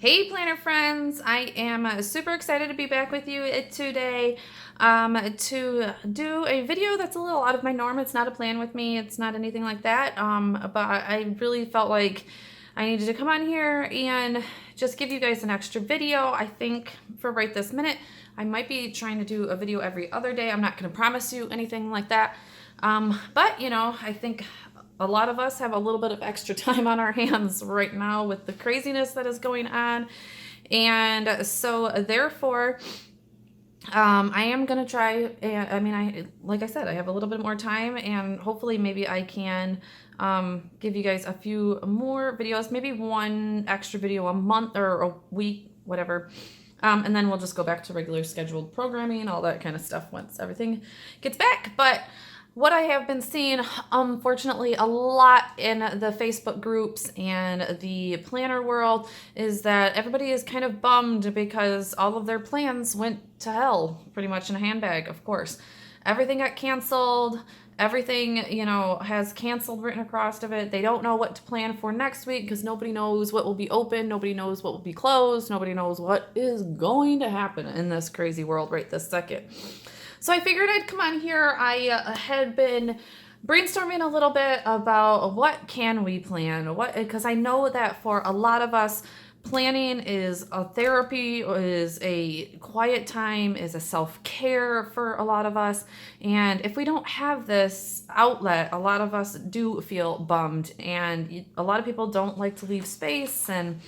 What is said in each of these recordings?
Hey planner friends, I am super excited to be back with you today to do a video that's a little out of my norm. It's not a plan with me, it's not anything like that, but I really felt like I needed to come on here and just give you guys an extra video. I think for right this minute, I might be trying to do a video every other day. I'm not going to promise you anything like that, but you know, I think a lot of us have a little bit of extra time on our hands right now with the craziness that is going on. And so therefore, I am going to try, like I said, I have a little bit more time and hopefully maybe I can give you guys a few more videos, maybe one extra video a month or a week, whatever. And then we'll just go back to regular scheduled programming, all that kind of stuff once everything gets back. But what I have been seeing, unfortunately, a lot in the Facebook groups and the planner world is that everybody is kind of bummed because all of their plans went to hell, pretty much in a handbag, of course. Everything got canceled. Everything, you know, has canceled written across of it. They don't know what to plan for next week because nobody knows what will be open. Nobody knows what will be closed. Nobody knows what is going to happen in this crazy world right this second. So I figured I'd come on here. I had been brainstorming a little bit about what can we plan, because I know that for a lot of us, planning is a therapy, is a quiet time, is a self-care for a lot of us. And if we don't have this outlet, a lot of us do feel bummed, and a lot of people don't like to leave space and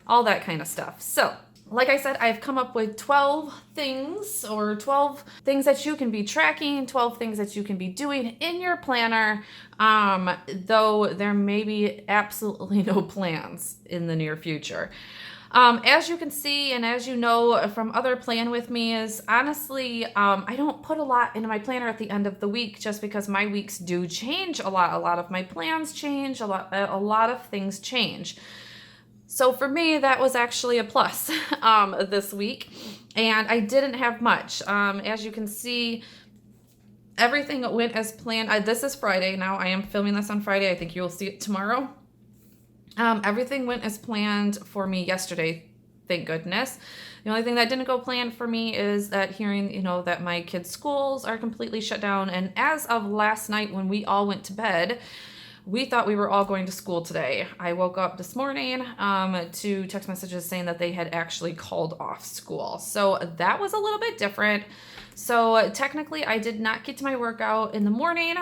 all that kind of stuff. So like I said, I've come up with 12 things, or 12 things that you can be tracking, 12 things that you can be doing in your planner, though there may be absolutely no plans in the near future. As you can see, and as you know from other Plan With Me, is honestly, I don't put a lot into my planner at the end of the week just because my weeks do change a lot. A lot of my plans change, a lot of things change. So for me, that was actually a plus this week, and I didn't have much. As you can see, everything went as planned. This is Friday now. I am filming this on Friday. I think you'll see it tomorrow. Everything went as planned for me yesterday, thank goodness. The only thing that didn't go planned for me is that hearing, you know, that my kids' schools are completely shut down. And as of last night when we all went to bed, we thought we were all going to school today. I woke up this morning to text messages saying that they had actually called off school. So that was a little bit different. So technically I did not get to my workout in the morning.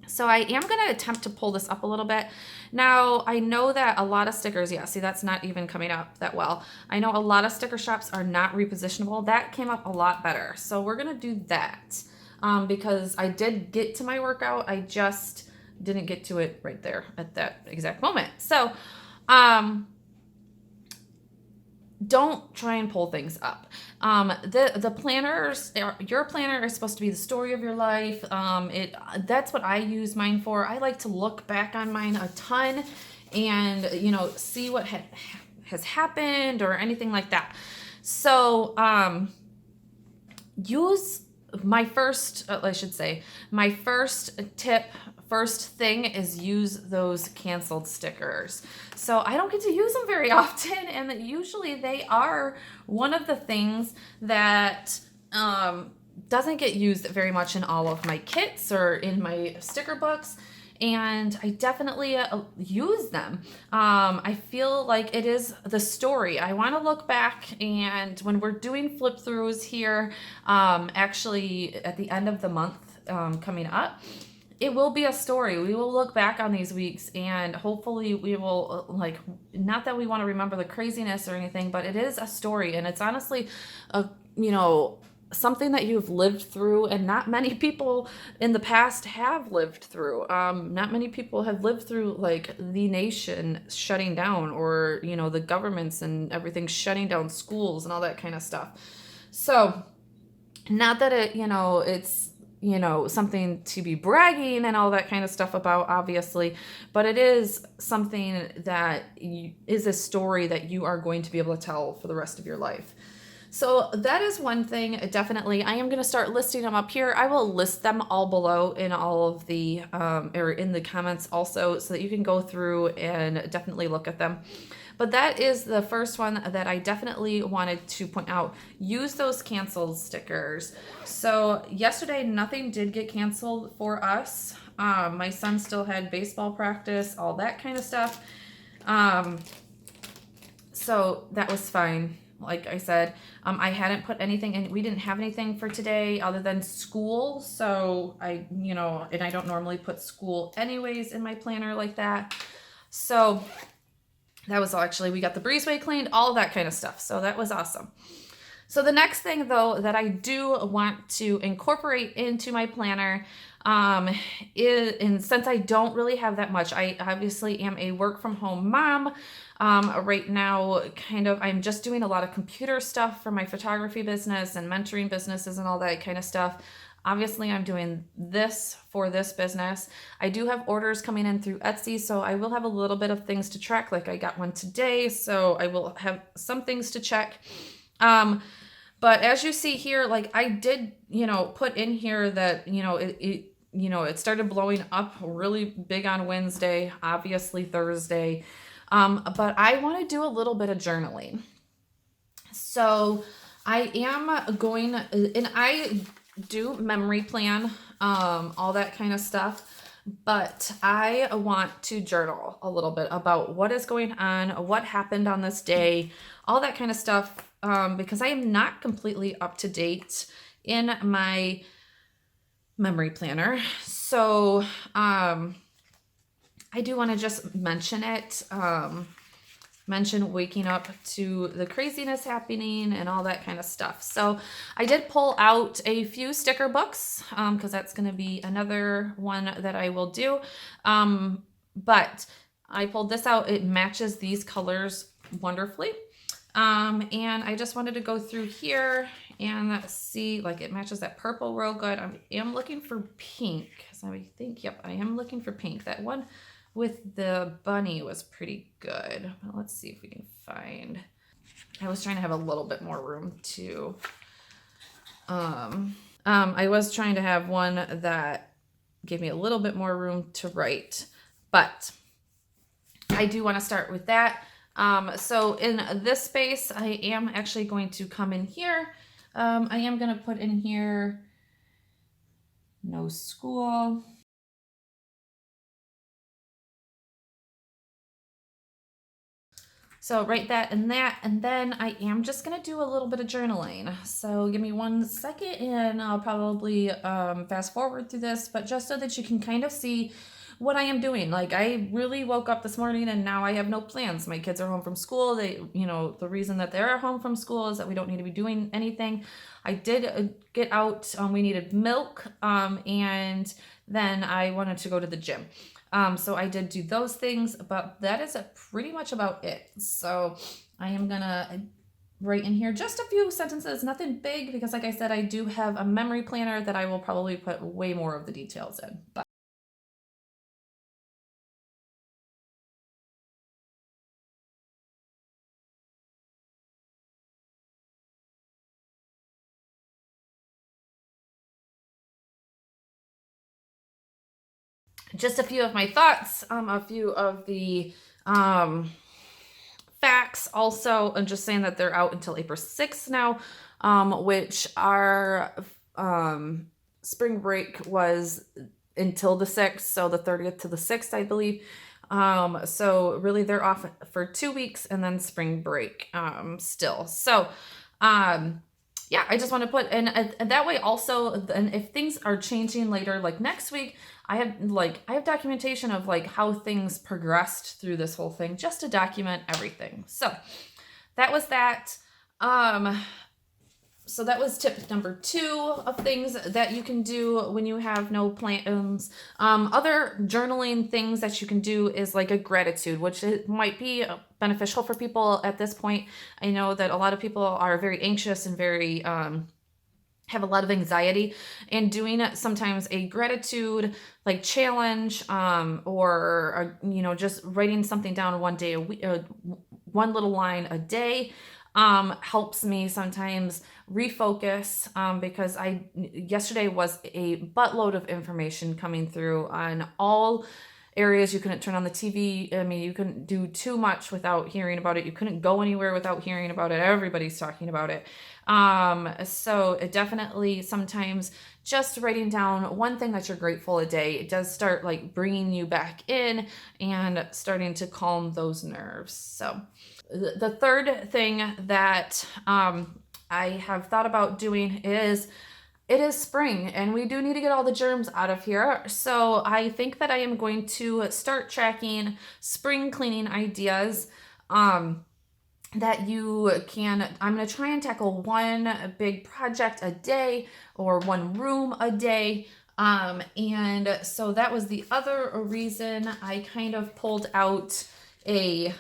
So I am going to attempt to pull this up a little bit. Now, I know that a lot of stickers, yeah, see, that's not even coming up that well. I know a lot of sticker shops are not repositionable. That came up a lot better. So we're going to do that because I did get to my workout. I just didn't get to it right there at that exact moment. So, don't try and pull things up. The planners, your planner is supposed to be the story of your life. That's what I use mine for. I like to look back on mine a ton and, you know, see what has happened or anything like that. So, use my first, my first tip, first thing is use those canceled stickers. So I don't get to use them very often, and usually they are one of the things that doesn't get used very much in all of my kits or in my sticker books. And I definitely use them. I feel like it is the story. I want to look back, and when we're doing flip throughs here, actually at the end of the month coming up, it will be a story. We will look back on these weeks, and hopefully we will, like, not that we want to remember the craziness or anything, but it is a story, and it's honestly something that you've lived through, and not many people in the past have lived through. Not many people have lived through, like, the nation shutting down, or, you know, the governments and everything shutting down schools and all that kind of stuff. So, not that it, you know, it's, you know, something to be bragging and all that kind of stuff about, obviously, but it is something that is a story that you are going to be able to tell for the rest of your life. So that is one thing, definitely. I am going to start listing them up here. I will list them all below in all of the, or in the comments also, so that you can go through and definitely look at them. But that is the first one that I definitely wanted to point out. Use those canceled stickers. So yesterday, nothing did get canceled for us. My son still had baseball practice, all that kind of stuff. So that was fine. Like I said, I hadn't put anything in. We didn't have anything for today other than school. So and I don't normally put school anyways in my planner like that. So that was actually, we got the breezeway cleaned, all of that kind of stuff. So that was awesome. So the next thing though that I do want to incorporate into my planner is, and since I don't really have that much, I obviously am a work from home mom. Right now, I'm just doing a lot of computer stuff for my photography business and mentoring businesses and all that kind of stuff. Obviously, I'm doing this for this business. I do have orders coming in through Etsy, so I will have a little bit of things to track. Like I got one today, so I will have some things to check. But as you see here, like I did, put in here that, it started blowing up really big on Wednesday, obviously Thursday. But I want to do a little bit of journaling. So I am going, and I do memory plan, all that kind of stuff. But I want to journal a little bit about what is going on, what happened on this day, all that kind of stuff, because I am not completely up to date in my memory planner. So I do want to just mention it, mention waking up to the craziness happening and all that kind of stuff. So I did pull out a few sticker books because that's going to be another one that I will do. But I pulled this out. It matches these colors wonderfully. And I just wanted to go through here and see, like, it matches that purple real good. I am looking for pink because I think, yep, I am looking for pink. That one with the bunny was pretty good. Well, let's see if we can find. I was trying to have a little bit more room to. I was trying to have one that gave me a little bit more room to write, but I do want to start with that. So in this space, I am actually going to come in here. I am going to put in here no school. So write that and that, and then I am just gonna do a little bit of journaling. So give me 1 second and I'll probably fast forward through this, but just so that you can kind of see what I am doing. Like I really woke up this morning and now I have no plans. My kids are home from school. The reason that they're home from school is that we don't need to be doing anything. I did get out, we needed milk, and then I wanted to go to the gym. So I did do those things, but that is pretty much about it. So I am gonna write in here just a few sentences, nothing big, because like I said, I do have a memory planner that I will probably put way more of the details in. But just a few of my thoughts, a few of the facts also, and just saying that they're out until April 6th now, which our spring break was until the 6th, so the 30th to the 6th, I believe. So really they're off for 2 weeks and then spring break still. So yeah, I just want to put, and that way also, and if things are changing later, like next week, I have documentation of like how things progressed through this whole thing, just to document everything. So that was that. So that was tip number 2 of things that you can do when you have no plans. Other journaling things that you can do is like a gratitude, which it might be beneficial for people at this point. I know that a lot of people are very anxious and very have a lot of anxiety, and doing sometimes a gratitude like challenge, or just writing something down one day a week, one little line a day, helps me sometimes refocus, because yesterday was a buttload of information coming through on all areas. You couldn't turn on the TV. I mean, you couldn't do too much without hearing about it. You couldn't go anywhere without hearing about it. Everybody's talking about it. So it definitely sometimes just writing down one thing that you're grateful a day, it does start like bringing you back in and starting to calm those nerves. So the third thing that I have thought about doing is, it is spring and we do need to get all the germs out of here. So I think that I am going to start tracking spring cleaning ideas that you can. I'm going to try and tackle one big project a day or one room a day. And so that was the other reason I kind of pulled out the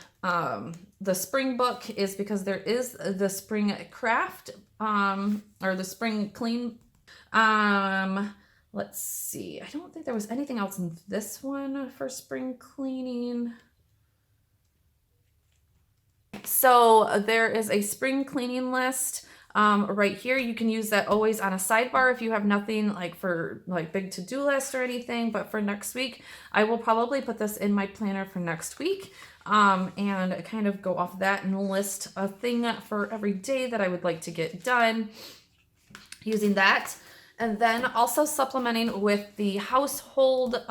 spring book, is because there is the spring craft, or the spring clean. Let's see. I don't think there was anything else in this one for spring cleaning. So there is a spring cleaning list right here. You can use that always on a sidebar if you have nothing like for like big to-do list or anything. But for next week, I will probably put this in my planner for next week, and kind of go off that and list a thing for every day that I would like to get done using that. And then also supplementing with the household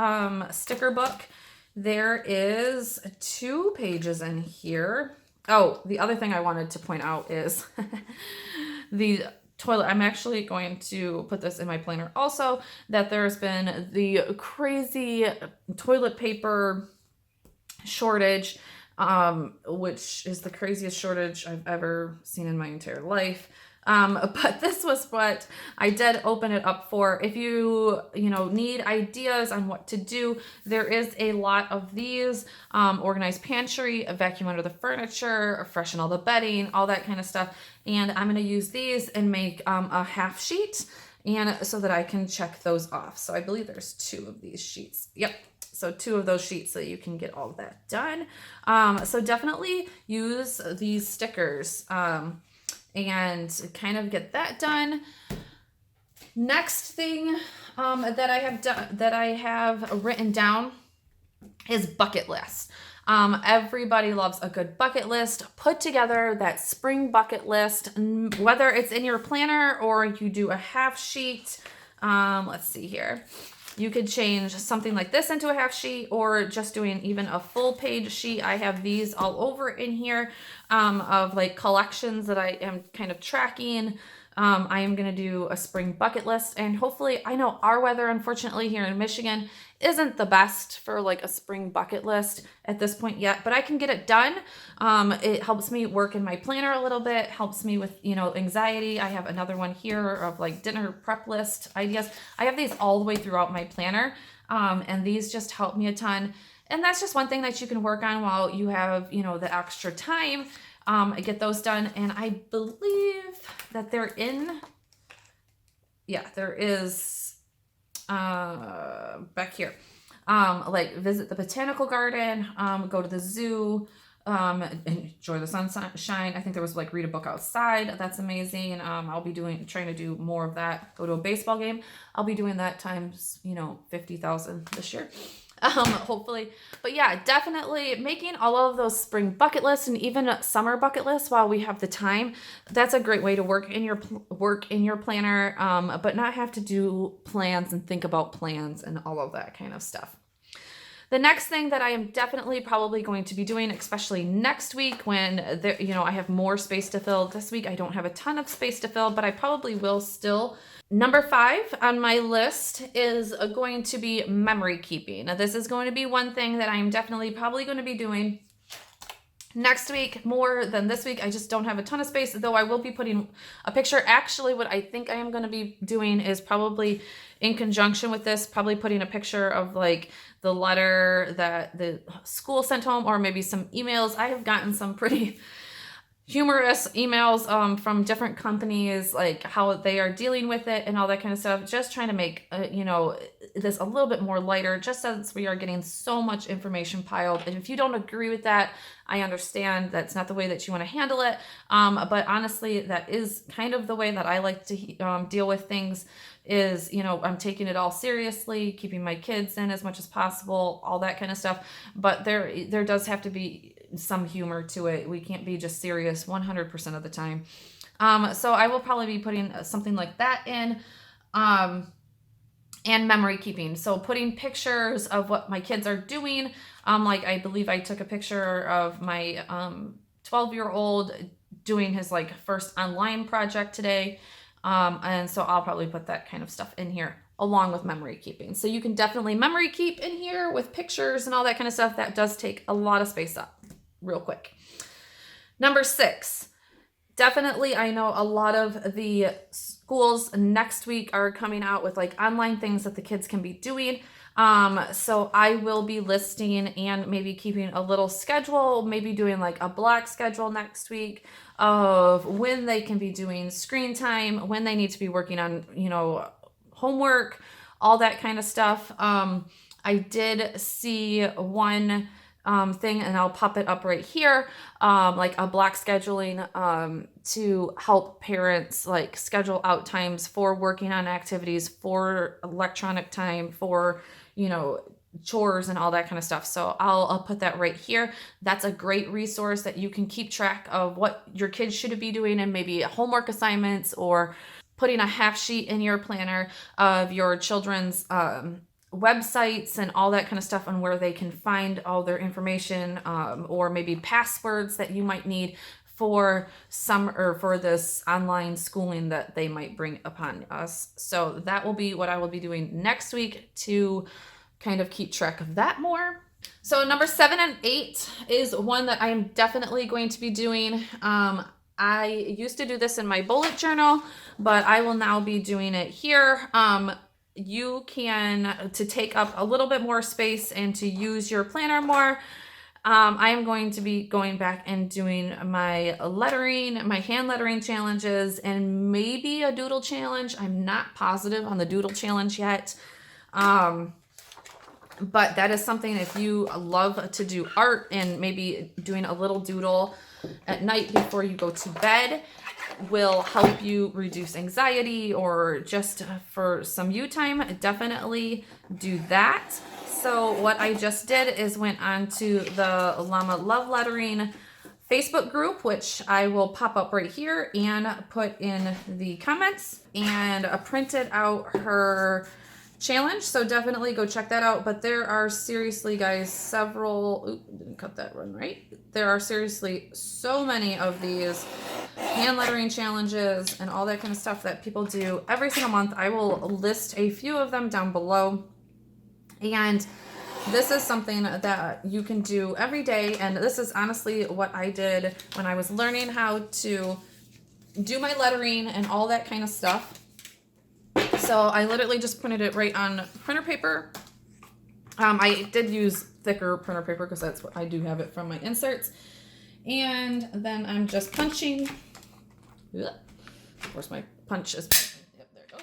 sticker book. There is 2 pages in here. Oh, the other thing I wanted to point out is the toilet. I'm actually going to put this in my planner also, that there's been the crazy toilet paper shortage, which is the craziest shortage I've ever seen in my entire life. But this was what I did open it up for. If you need ideas on what to do, there is a lot of these, organized pantry, a vacuum under the furniture, freshen all the bedding, all that kind of stuff. And I'm going to use these and make, a half sheet, and so that I can check those off. So I believe there's 2 of these sheets. Yep. So 2 of those sheets so you can get all of that done. So definitely use these stickers, and kind of get that done. Next thing that I have written down is bucket list. Everybody loves a good bucket list. Put together that spring bucket list, whether it's in your planner or you do a half sheet. Let's see here. You could change something like this into a half sheet, or just doing even a full page sheet. I have these all over in here, of like collections that I am kind of tracking. I am going to do a spring bucket list, and hopefully, I know our weather, unfortunately, here in Michigan isn't the best for like a spring bucket list at this point yet, but I can get it done. It helps me work in my planner a little bit, helps me with, anxiety. I have another one here of like dinner prep list ideas. I have these all the way throughout my planner, and these just help me a ton. And that's just one thing that you can work on while you have, the extra time. Get those done. And I believe that there is, back here, like visit the botanical garden, go to the zoo, enjoy the sunshine. I think there was like read a book outside. That's amazing. I'll be trying to do more of that. Go to a baseball game. I'll be doing that times, 50,000 this year. Hopefully. But yeah, definitely making all of those spring bucket lists and even summer bucket lists while we have the time. That's a great way to work in your planner, but not have to do plans and think about plans and all of that kind of stuff. The next thing that I am definitely probably going to be doing, especially next week when I have more space to fill. This week I don't have a ton of space to fill, but I probably will still. Number 5 on my list is going to be memory keeping. Now, this is going to be one thing that I'm definitely probably going to be doing next week more than this week. I just don't have a ton of space, though I will be putting a picture. Actually, what I think I am going to be doing is probably in conjunction with this, probably putting a picture of like the letter that the school sent home, or maybe some emails. I have gotten some pretty humorous emails from different companies, like how they are dealing with it and all that kind of stuff. Just trying to make, this a little bit more lighter, just since we are getting so much information piled. And if you don't agree with that, I understand that's not the way that you want to handle it. But honestly, that is kind of the way that I like to deal with things is, I'm taking it all seriously, keeping my kids in as much as possible, all that kind of stuff. But there does have to be some humor to it. We can't be just serious 100% of the time. So I will probably be putting something like that in. And memory keeping. So putting pictures of what my kids are doing. Like I believe I took a picture of my 12-year-old doing his like first online project today. And so I'll probably put that kind of stuff in here along with memory keeping. So you can definitely memory keep in here with pictures and all that kind of stuff. That does take a lot of space up real quick. Number 6, definitely I know a lot of the schools next week are coming out with like online things that the kids can be doing. So I will be listing and maybe keeping a little schedule, maybe doing like a block schedule next week of when they can be doing screen time, when they need to be working on, homework, all that kind of stuff. I did see one thing, and I'll pop it up right here, like a block scheduling to help parents like schedule out times for working on activities, for electronic time, for chores and all that kind of stuff. So I'll put that right here. That's a great resource that you can keep track of what your kids should be doing, and maybe homework assignments, or putting a half sheet in your planner of your children's websites and all that kind of stuff, on where they can find all their information, or maybe passwords that you might need for for this online schooling that they might bring upon us. So that will be what I will be doing next week to kind of keep track of that more. So number 7 and 8 is one that I am definitely going to be doing. I used to do this in my bullet journal, but I will now be doing it here. You can, to take up a little bit more space and to use your planner more, I am going to be going back and doing my lettering, my hand lettering challenges, and maybe a doodle challenge. I'm not positive on the doodle challenge yet. But that is something, if you love to do art and maybe doing a little doodle at night before you go to bed, will help you reduce anxiety, or just for some you time, definitely do that. So what I just did is went on to the Llama Love Lettering Facebook group, which I will pop up right here and put in the comments, and printed out her challenge. So definitely go check that out. But there are seriously, guys, didn't cut that one right. There are seriously so many of these hand lettering challenges and all that kind of stuff that people do every single month. I will list a few of them down below. And this is something that you can do every day. And this is honestly what I did when I was learning how to do my lettering and all that kind of stuff. So I literally just printed it right on printer paper. I did use thicker printer paper because that's what I do have it from my inserts. And then I'm just punching. Of course, my punch is punching. Yep, there it goes.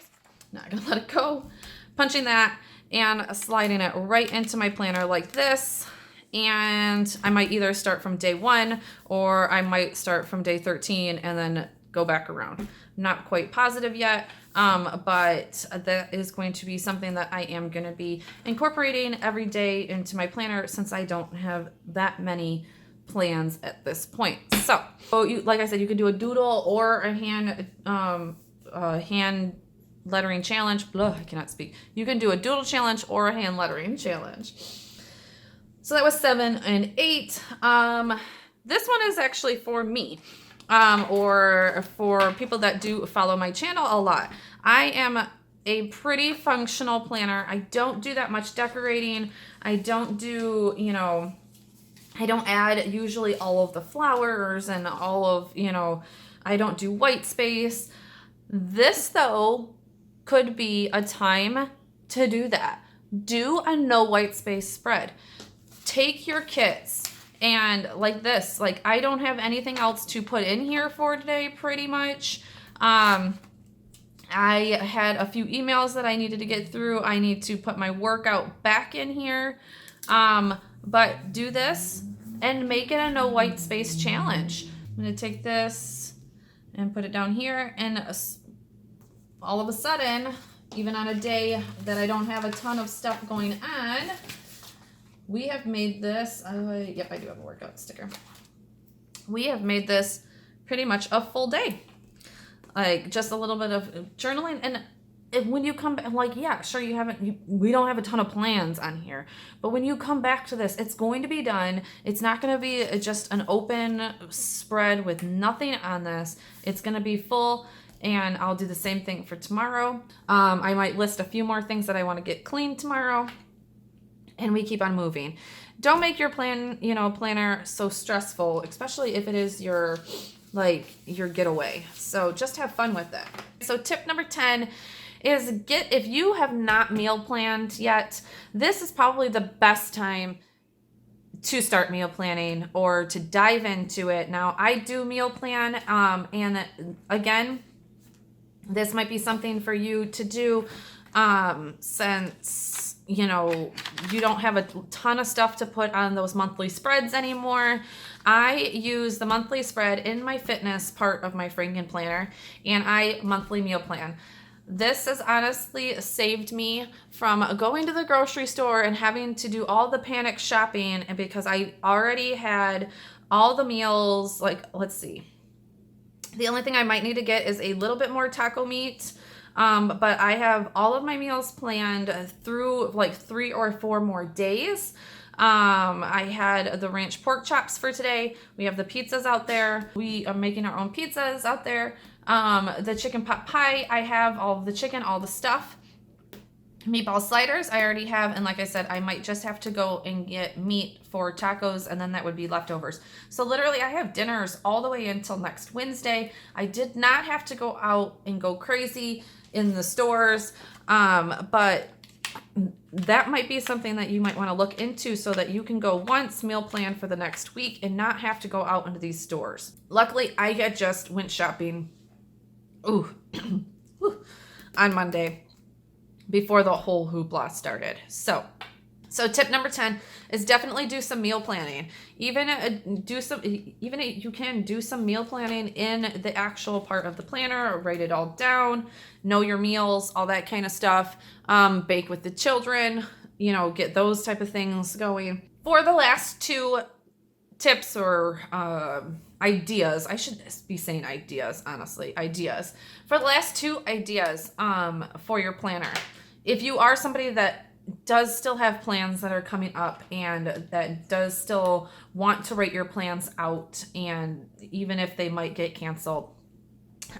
Not gonna let it go. Punching that and sliding it right into my planner like this. And I might either start from day 1, or I might start from day 13 and then go back around. Not quite positive yet, but that is going to be something that I am going to be incorporating every day into my planner, since I don't have that many plans at this point. So like I said, you can do a doodle or a hand lettering challenge. Blah, I cannot speak. You can do a doodle challenge or a hand lettering challenge. So that was 7 and 8. This one is actually for me. Or for people that do follow my channel a lot. I am a pretty functional planner. I don't do that much decorating. I don't do, I don't add usually all of the flowers and all of, I don't do white space. This, though, could be a time to do that. Do a no white space spread. Take your kits And like this, like I don't have anything else to put in here for today pretty much. I had a few emails that I needed to get through. I need to put my workout back in here. But do this and make it a no white space challenge. I'm gonna take this and put it down here, and all of a sudden, even on a day that I don't have a ton of stuff going on, we have made this, yep, I do have a workout sticker. We have made this pretty much a full day. Like just a little bit of journaling, and when you come back, like, yeah, sure, we don't have a ton of plans on here, but when you come back to this, it's going to be done. It's not going to be just an open spread with nothing on this. It's going to be full, and I'll do the same thing for tomorrow. I might list a few more things that I want to get clean tomorrow, and we keep on moving. Don't make your planner so stressful, especially if it is your getaway. So just have fun with it. So tip number 10 is if you have not meal planned yet, this is probably the best time to start meal planning or to dive into it. Now, I do meal plan, and again, this might be something for you to do, since you don't have a ton of stuff to put on those monthly spreads anymore. I use the monthly spread in my fitness part of my Franken planner, and I monthly meal plan. This has honestly saved me from going to the grocery store and having to do all the panic shopping, and because I already had all the meals, like, let's see. The only thing I might need to get is a little bit more taco meat. But I have all of my meals planned through like 3 or 4 more days. I had the ranch pork chops for today. We have the pizzas out there. We are making our own pizzas out there. The chicken pot pie, I have all of the chicken, all the stuff. Meatball sliders, I already have. And like I said, I might just have to go and get meat for tacos, and then that would be leftovers. So literally I have dinners all the way until next Wednesday. I did not have to go out and go crazy in the stores, but that might be something that you might want to look into so that you can go once, meal plan for the next week, and not have to go out into these stores. Luckily, I had just went shopping on Monday before the whole hoopla started. So tip number 10 is definitely do some meal planning. You can do some meal planning in the actual part of the planner, or write it all down, know your meals, all that kind of stuff. Bake with the children, get those type of things going. For the last 2 tips or ideas, I should be saying ideas, honestly, ideas. For the last 2 ideas for your planner, if you are somebody that does still have plans that are coming up and that does still want to write your plans out, and even if they might get canceled,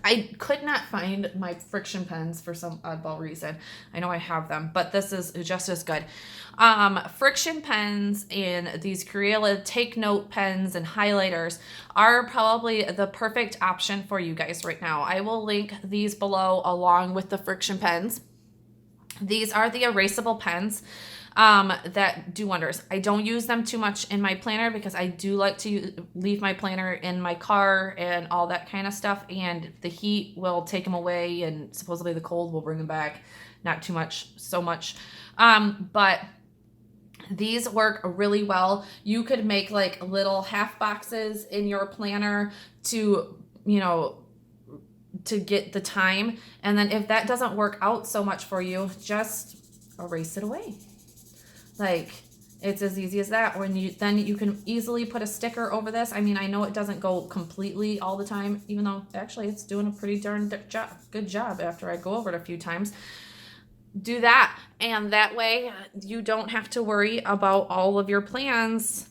I could not find my friction pens for some oddball reason. I know I have them, but this is just as good. Friction pens and these Crayola take note pens and highlighters are probably the perfect option for you guys right now. I will link these below along with the friction pens. These are the erasable pens that do wonders. I don't use them too much in my planner because I do like to leave my planner in my car and all that kind of stuff, and the heat will take them away and supposedly the cold will bring them back. Not too much, so much. But these work really well. You could make like little half boxes in your planner to, to get the time. And then if that doesn't work out so much for you, just erase it away. Like, it's as easy as that. Then you can easily put a sticker over this. I mean, I know it doesn't go completely all the time, even though actually it's doing a pretty darn good job after I go over it a few times. Do that, and that way you don't have to worry about all of your plans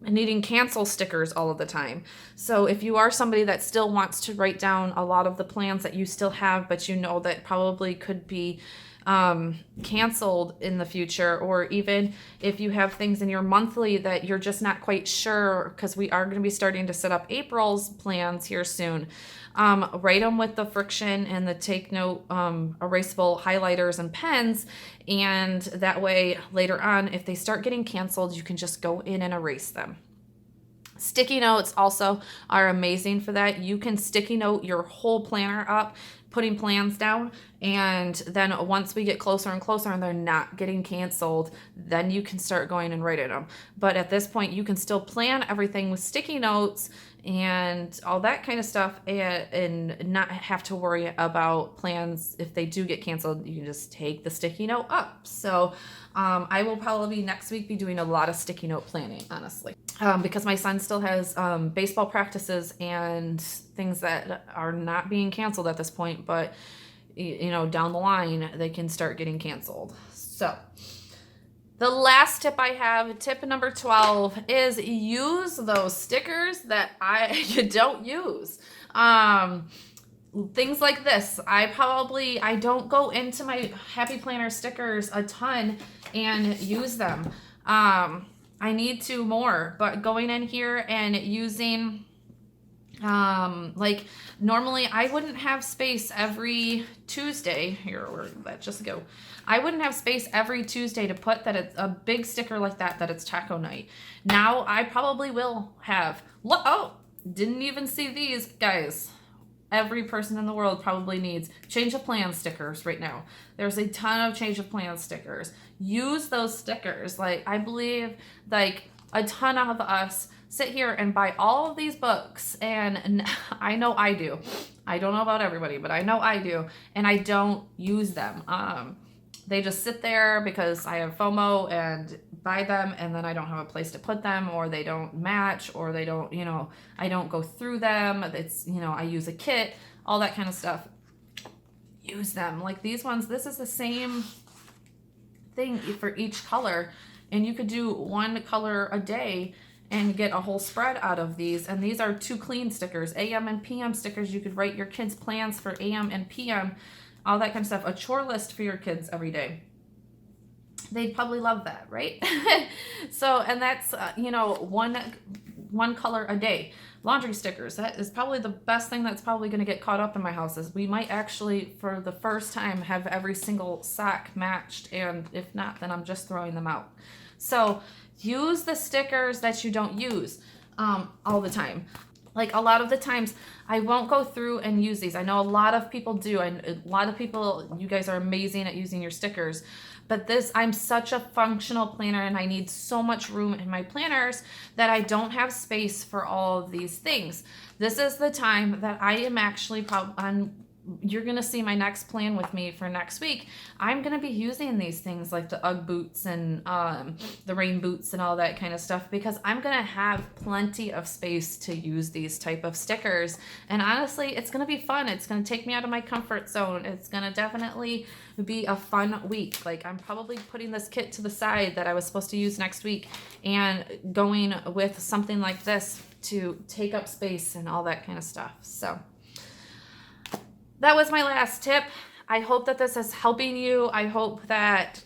needing cancel stickers all of the time. So if you are somebody that still wants to write down a lot of the plans that you still have, but that probably could be canceled in the future, or even if you have things in your monthly that you're just not quite sure, because we are going to be starting to set up April's plans here soon. Write them with the friction and the take note erasable highlighters and pens, and that way later on if they start getting canceled, you can just go in and erase them. Sticky notes also are amazing for that. You can sticky note your whole planner up, putting plans down, and then once we get closer and closer and they're not getting canceled, then you can start going and writing them. But at this point, you can still plan everything with sticky notes and all that kind of stuff, and not have to worry about plans. If they do get canceled, you can just take the sticky note up. So I will probably next week be doing a lot of sticky note planning, honestly, because my son still has baseball practices and things that are not being canceled at this point, but you know, down the line they can start getting canceled. So the last tip I have, tip number 12, is use those stickers that you don't use. Things like this. I don't go into my Happy Planner stickers a ton and use them. I need to more, but going in here and using, like normally I wouldn't have space every Tuesday. Here, where did that just go? I wouldn't have space every Tuesday to put that it's a big sticker like that it's taco night. Now I probably will have, oh, didn't even see these, guys. Every person in the world probably needs change of plan stickers right now. There's a ton of change of plan stickers. Use those stickers. Like, I believe like a ton of us sit here and buy all of these books, and I know I do. I don't know about everybody, but I know I do, and I don't use them. They just sit there because I have FOMO and buy them, and then I don't have a place to put them, or they don't match, or they don't, you know, I don't go through them. It's, you know, I use a kit, all that kind of stuff. Use them. Like these ones, this is the same thing for each color, and you could do one color a day and get a whole spread out of these. And these are 2 clean stickers, AM and PM stickers. You could write your kids' plans for AM and PM, all that kind of stuff. A chore list for your kids every day. They'd probably love that, right? So, and that's, you know, one color a day. Laundry stickers, that is probably the best thing that's probably going to get caught up in my house. Is we might actually, for the first time, have every single sock matched, and if not, then I'm just throwing them out. So use the stickers that you don't use all the time. Like a lot of the times I won't go through and use these. I know a lot of people do, and a lot of people, you guys are amazing at using your stickers. But this, I'm such a functional planner, and I need so much room in my planners that I don't have space for all of these things. This is the time that I am actually you're going to see my next plan with me for next week. I'm going to be using these things like the Ugg boots and the rain boots and all that kind of stuff, because I'm going to have plenty of space to use these type of stickers. And honestly, it's going to be fun. It's going to take me out of my comfort zone. It's going to definitely be a fun week. Like, I'm probably putting this kit to the side that I was supposed to use next week and going with something like this to take up space and all that kind of stuff. So that was my last tip. I hope that this is helping you. I hope that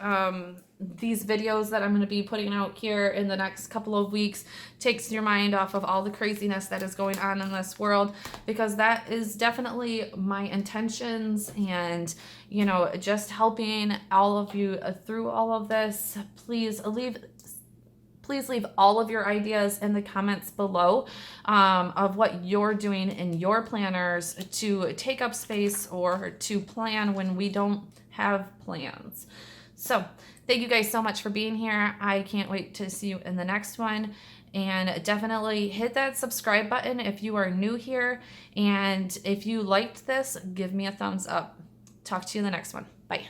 these videos that I'm going to be putting out here in the next couple of weeks takes your mind off of all the craziness that is going on in this world, because that is definitely my intentions. And, you know, just helping all of you through all of this. Please leave all of your ideas in the comments below of what you're doing in your planners to take up space or to plan when we don't have plans. So thank you guys so much for being here. I can't wait to see you in the next one. And definitely hit that subscribe button if you are new here. And if you liked this, give me a thumbs up. Talk to you in the next one. Bye.